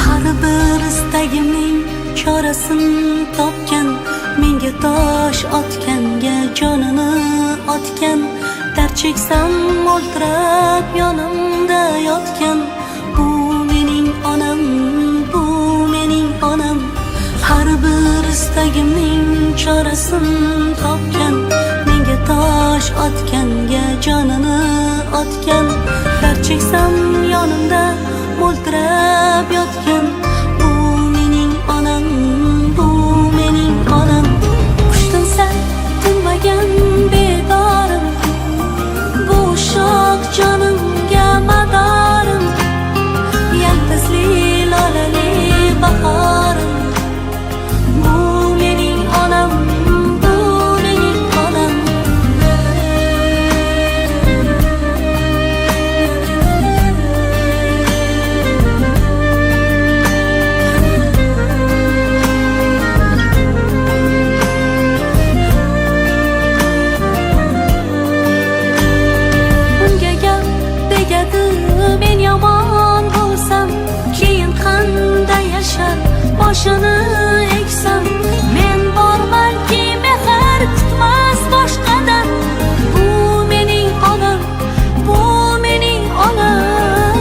Har bir istagimning chorasini topgan, menga tosh otganga jonini otgan, dard cheksam o'ltirib yonimda yotgan. Bu mening onam, bu mening onam. Har bir istagimning chorasini topgan, menga tosh otganga jonini otgan, dard cheksam yonimda o'ltirib yotgan. Bu mening onam, bu mening onam. Qushdan sal tinmagan bedorim, bu shoh jonimga madorim, yaltizli lolali bahorim. Bu mening onam, bu mening onam. Unga gap tegadi, men yomon bo'lsam, keyin qanday yashar boshini eksam. Men bormanki mehr kutmas boshqadan. Bu mening onam, bu mening onam.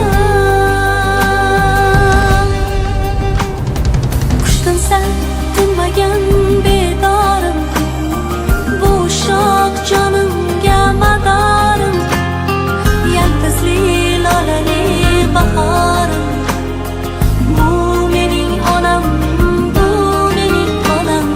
Qushdan sal tinmagan bedorim, bu shoh jonimga madorim, yaltizli lolali bahorim. Bu mening onam, bu mening onam.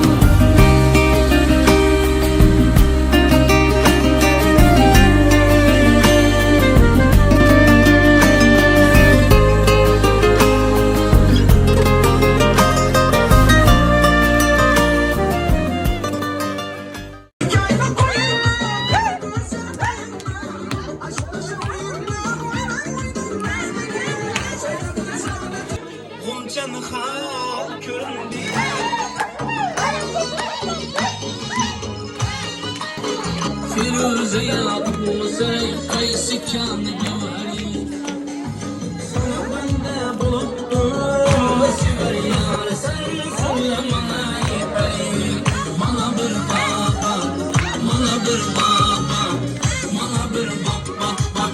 G'unchani har ko'rindi Firuze yapmasa qaysi kamiga varing Sana banda bo'libdi sevar yar sen so'yamay baring Mana bir baba, mana bir baba, mana bir baba,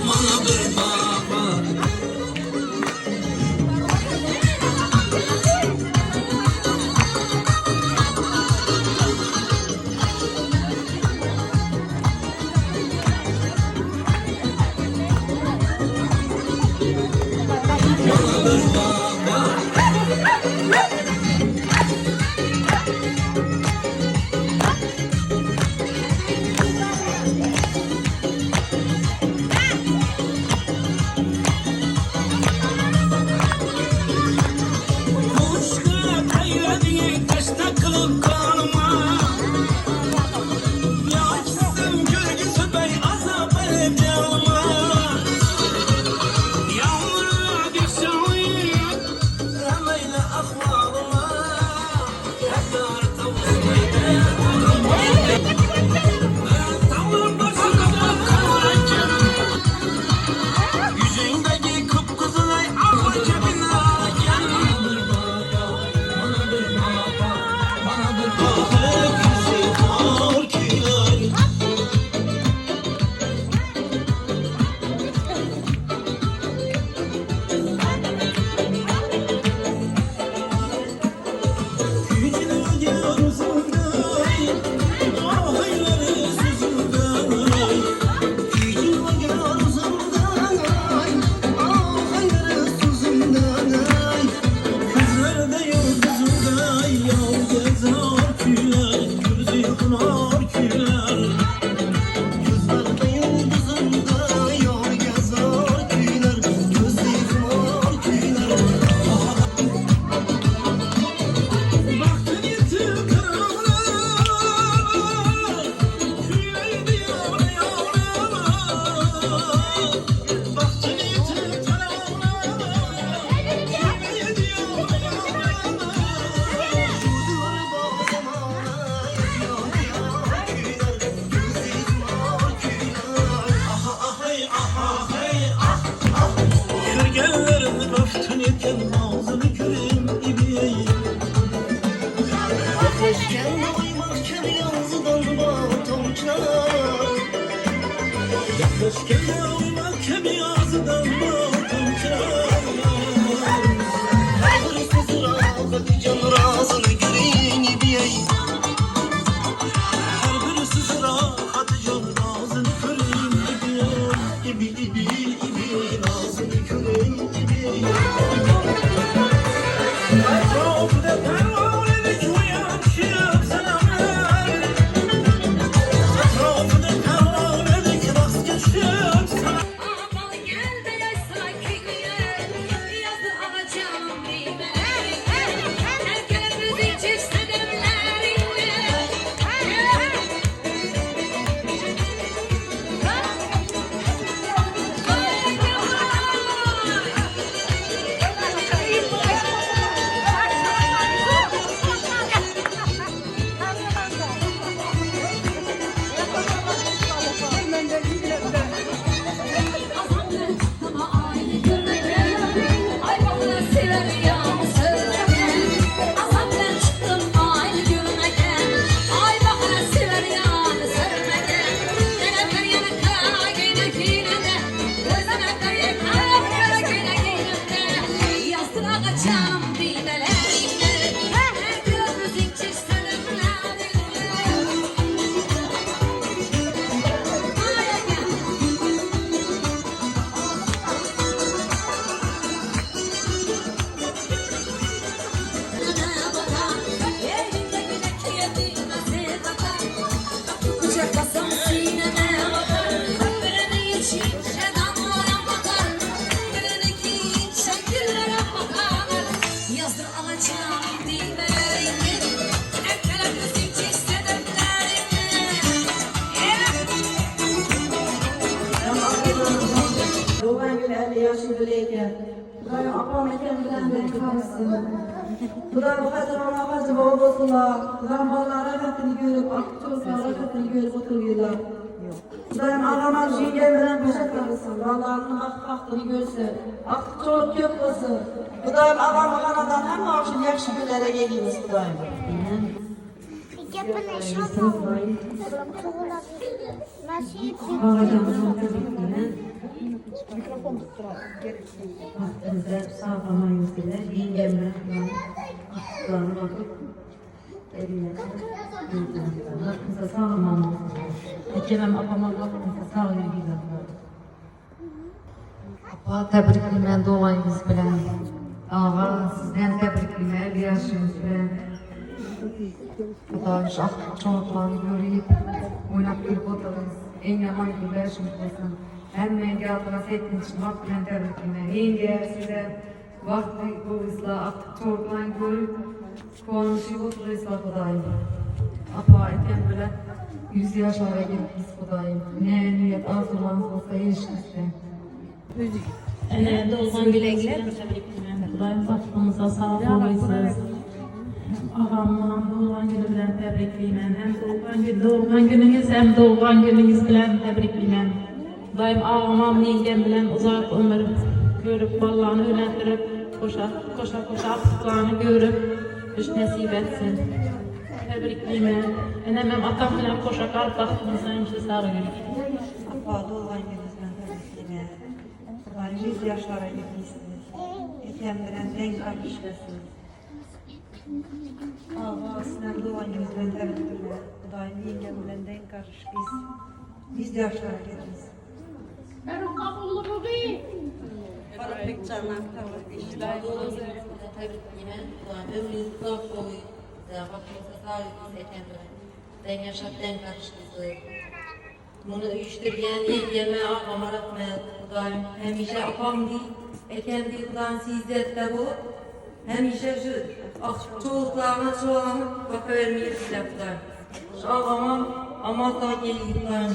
mana bir baba yakarken ağzını küreyim ibiyeyim. Ateşken uyumarken yazıdan batomçar. Yaklaşken uyumarken yazıdan batomçar. Hırsız Hatice'm razını göreyim ibiyeyim. Her birisi sıra Hatice'm razını göreyim ibiyeyim. İbi ibi ibi razını göreyim ibiyeyim. Çok da pervanelik uyanışım sana ben. Çok da pervanelik vazgeçim sana. Aman gel de yaysa kekliğe, yazdı alacağım bir melek. Herkes içirse demlerinde. Azamdan çıktım aynı görmeden, ay bana sever ya sevmeden. Azamdan çıktım aynı görmeden, ay bana sever ya sevmeden. Yanaklar yanaklar giydik yine de, gözüne kayıp ayaklara gene giydim de. Yazdır ağacağım dinlelerinde, her göz içirse demlerinde. Ay gel. Kucaklasam sineme bakar, birine için şedanlara bakar, birine için şekillere bakar. Yazdır alacağım dilberinde, erkeler müzik çizsedemlerinde. Doğan günü 50 yaşındayken, Kudayım apam eken bilen beni kalsın. Kudayım hazır ona hazır olmasınlar. Kudayım vallahi rahmetini görüp, çocuklar rahmetini görüp oturuyorlar. Kudayım ağlamaz jingen bilen başa kalsın. Vallahi onun baktığını görsün. Aklı çoluk yok olsun. Kudayım ağlamı kanadan hem akşam yakşı günlere geliyoruz Kudayım. Yapın eşofman. Ağacağımızın tabii mikrofon tutturar. Vaktinize sağlamayınız bile. Yengemle aktıklarına bakıp eline hakkınıza sağlamamız. Ekemem apama hakkınıza sağlayabilir. Apa tebriklimen dolayınız bilen. Ağa sizden tebriklimen bir yaşınız bilen. Kudaymış aklı çocuklarını görüp oynap gülüp otururuz. En yaman bir yaşınız olsun. Hem yenge altına settin için vaktinden tebriklimen. Yenge size vakti bu ıslah aklı çocuklarını görüp konuşup otururuzlar Kudayım. Apa etem bile 100 yaşlara gelip biz Kudayım. Ne niyet arzularınız olsa erişkinizde. Doğan güle-güle tebrikler. Kudayım başımıza sağlık olayısınız. Ağamla doğan günü bilen tebriklimen. Hem doğan gününüz hem doğan gününüz bilen tebriklimen. Kudayım ağamam yengem bilen uzak ömür görüp ballarını öğrendirip koşa aktıklarını görüp üç nasip etsin. Tebriklimen. Hemen atam bilen koşa kalp baktığınızda hemşire sağlık görüşürüz. Apa doğan gününüzden tebriklimen. Kudayım 100 yaşlara gitmişsiniz. Etem bilen denk kardeşlersiniz. Ağa sizden doğan gününüzden tebriklimen. Kudayım yengem bilen denk kardeş biz 100 yaşlara gitmişsiniz. Pek canlar tebriklimen. Ömrünüz uzak boyu. Vaktinize sağlık ekenler. Den yaşap den karıştırdı. Bunu uyuşturgen yengeme ağama rahmet. Kudayım hemişe apam değil. Eken değil Kudayım sizde bu. Hemişe şu çocuklarına çoğalanıp bakıvermeyi size Kudayım. Şu ağamam Amalda geliyor Kudayım.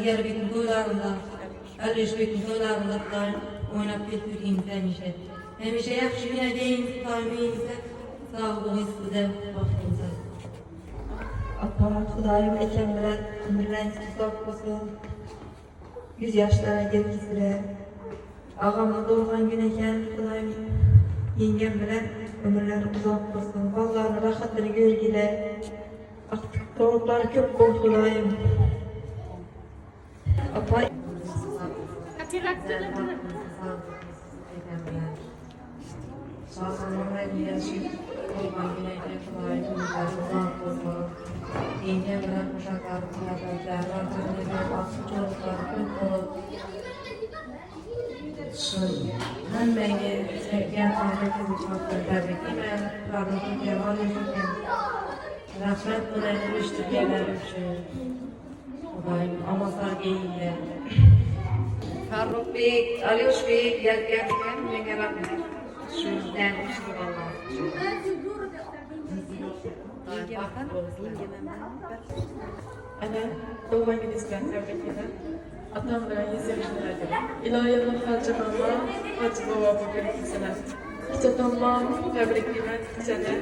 Gel bir gün toylarında. Elbeş bir gün toylarında Kudayım. Oynap getireyim hemişe. Hemişe yakşı yine deyin Kudayım iyiyse. Sağ olun size vaktinize. Apa Kudayım eken bilen ömürleriniz uzak olsun. 100 yaşlara gelmişsiniz. Ağamla doğan gün eken Kudayım yengem bilen ömürleri uzak olsun. Vallahi rahatını görgüle. Artık toruklar köp korkulayım. Apa Ben beni sevgen ailesi uçmakta tebriklerim. Rabbim devam edin. Rahmet önermiştir gelerim için. Odayım amazlar geyiyle. Faruk Bey, Aliyoş Bey gelken beni rahmet. Şu denmiştir Allah. Ana doğma gününüz bilen tebrik ederim. Atam bilen 100 yaşındaydım. İlahiyanın Hacı Mama, Hacı Baba bugün ikisine. Küçük Allah'ım tebrikliyim seni.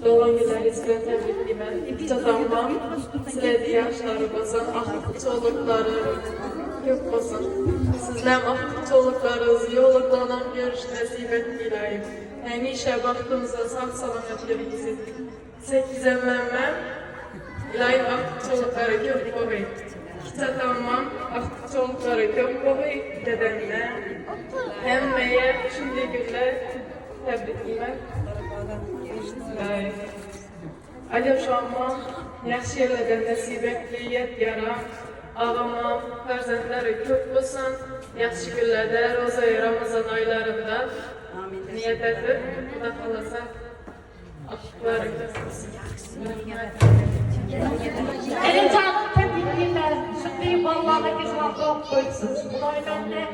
Doğan gününüz bilen tebrikliyim. Küçük Allah'ım siledi yaşları basın, aklı çolukları yok basın. Sizler aklı çoluklarınız yoluklarından görüş nasip et ilahim. Hemişe baktığınızda sağ salamet görüyorsunuz. 8 emmem. İlahi aklı çolukları köp koyun. Kitabamam aklı çolukları köp koyun dedemle. Emmeye şimdi günler tebrikliyim. Alo şamma, yaxşı yerlerden nasip etliyet yara. Ağamam, farzandları köp olsun. Yaxşı günlerde, Roza-i Ramazan aylarında niyet edip, bu da kalırsa aşklarınız olsun. Benim canım tebrikler. Şimdi vallahi güzel çok koysunuz. Bunlar benimle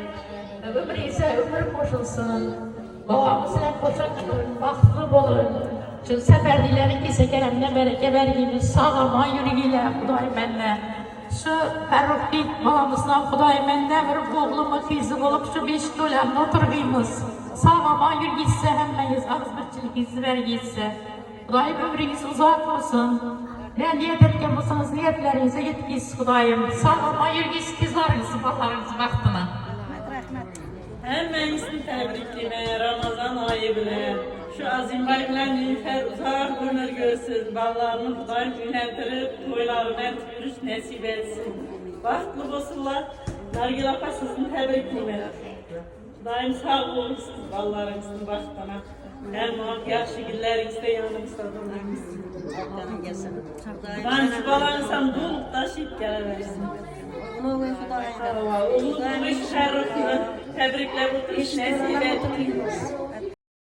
ömür ise ömür koşulsun. Babamı sen koşun, bahtlı olun. Çünkü seferdilerin ki sekeremle bereke vergimiz sağlama yürüyle Kuday benimle. Şu Ferruh Bey babamızdan Kuday benimle bir oğluma kızı olup şu 5 dolarla oturduğumuz. Sağlama yürü gitse hemmeyiz, ağız bütçülük izi ver gitse. Kudayım ömrünüz uzak olsun. Ne niyet etken olsanız niyetlerinize yetkisiz Kudayım. Sağlama yürü gitse kızlarınızı, baharınızı baktına. Hemmenisini tebriklime Ramazan ayı bile. Şu Azimbay'la Nilüfer uzak ömür görsün. Ballarını Kudayım ünlendirip toylarına tüpürüş nasip etsin. Bahtlı olsunlar. Nargil Apa sizin tebriklime. Kudayım sağ olun siz ballarınızın bahtına. Hem yaxşı günlerinizde yanımızda durmayınız. Ben şu balanırsam dolup taşıyıp geleversin. Oğlum bu iş şerrofunu tebrikle bu iş nasip etsin.